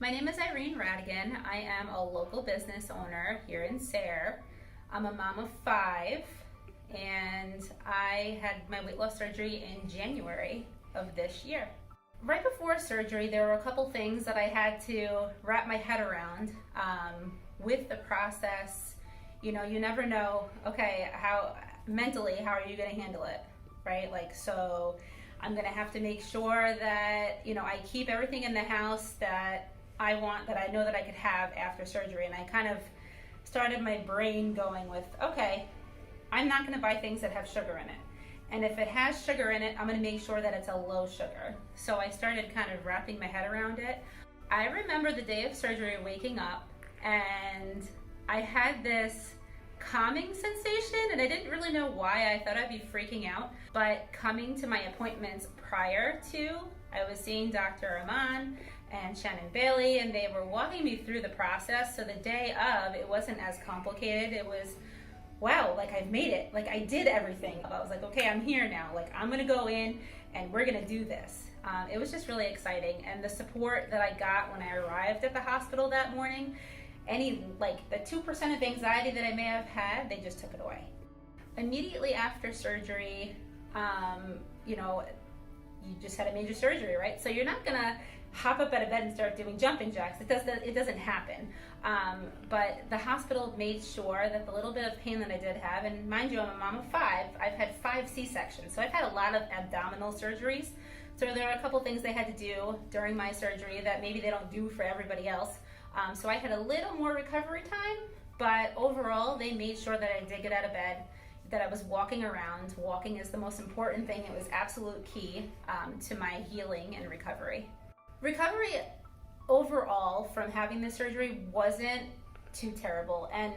My name is Irene Radigan. I am a local business owner here in Sayre. I'm a mom of 5, and I had my weight loss surgery in January of this year. Right before surgery, there were a couple things that I had to wrap my head around with the process. You know, you never know, okay, how mentally, how are you going to handle it, right? So I'm going to have to make sure that, I keep everything in the house that I want, that I know that I could have after surgery. And I kind of started my brain going with, okay, I'm not going to buy things that have sugar in it. And if it has sugar in it, I'm going to make sure that it's a low sugar. So I started kind of wrapping my head around it. I remember the day of surgery waking up, and I had this calming sensation, and I didn't really know why. I thought I'd be freaking out. But coming to my appointments prior to, I was seeing Dr. Irene and Shannon Bailey, and they were walking me through the process. So the day of, it wasn't as complicated. It was, wow, I've made it. I did everything. I was like, okay, I'm here now. I'm gonna go in and we're gonna do this. It was just really exciting. And the support that I got when I arrived at the hospital that morning, the 2% of anxiety that I may have had, they just took it away. Immediately after surgery, you just had a major surgery, right? So you're not gonna hop up out of bed and start doing jumping jacks. It doesn't happen. But the hospital made sure that the little bit of pain that I did have, and mind you, I'm a mom of 5. I've had 5 C-sections, so I've had a lot of abdominal surgeries. So there are a couple things they had to do during my surgery that maybe they don't do for everybody else. So I had a little more recovery time, but overall they made sure that I did get out of bed, that I was walking around. Walking is the most important thing. It was absolute key to my healing and recovery. Recovery overall from having the surgery wasn't too terrible, and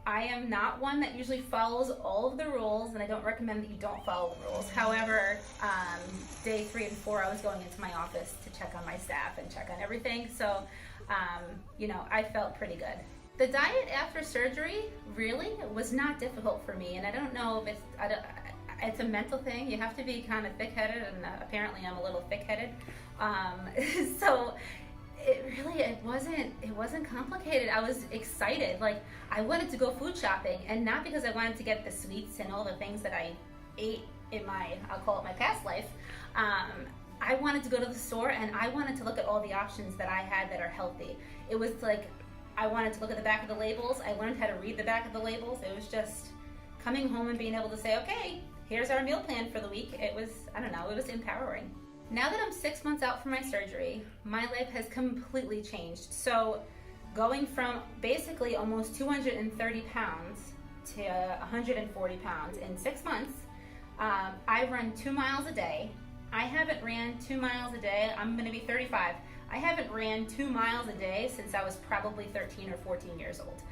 I am not one that usually follows all of the rules, and I don't recommend that you don't follow the rules. However, day 3 and 4, I was going into my office to check on my staff and check on everything, so I felt pretty good. The diet after surgery really was not difficult for me, and I don't know if it's a mental thing. You have to be kind of thick-headed, and apparently I'm a little thick-headed. So it wasn't complicated. I was excited. I wanted to go food shopping, and not because I wanted to get the sweets and all the things that I ate in I'll call it my past life. I wanted to go to the store, and I wanted to look at all the options that I had that are healthy. It was I wanted to look at the back of the labels. I learned how to read the back of the labels. It was just coming home and being able to say, okay, here's our meal plan for the week. It was empowering. Now that I'm 6 months out from my surgery, my life has completely changed. So going from basically almost 230 pounds to 140 pounds in 6 months, I run 2 miles a day. I haven't ran 2 miles a day. I'm gonna be 35. I haven't ran 2 miles a day since I was probably 13 or 14 years old.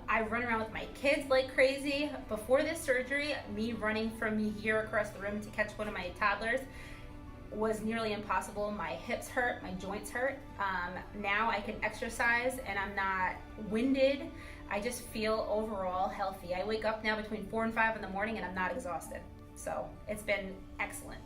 I run around with my kids like crazy. Before this surgery, me running from here across the room to catch one of my toddlers was nearly impossible. My hips hurt, my joints hurt. Now I can exercise and I'm not winded. I just feel overall healthy. I wake up now between 4 and 5 in the morning and I'm not exhausted. So it's been excellent.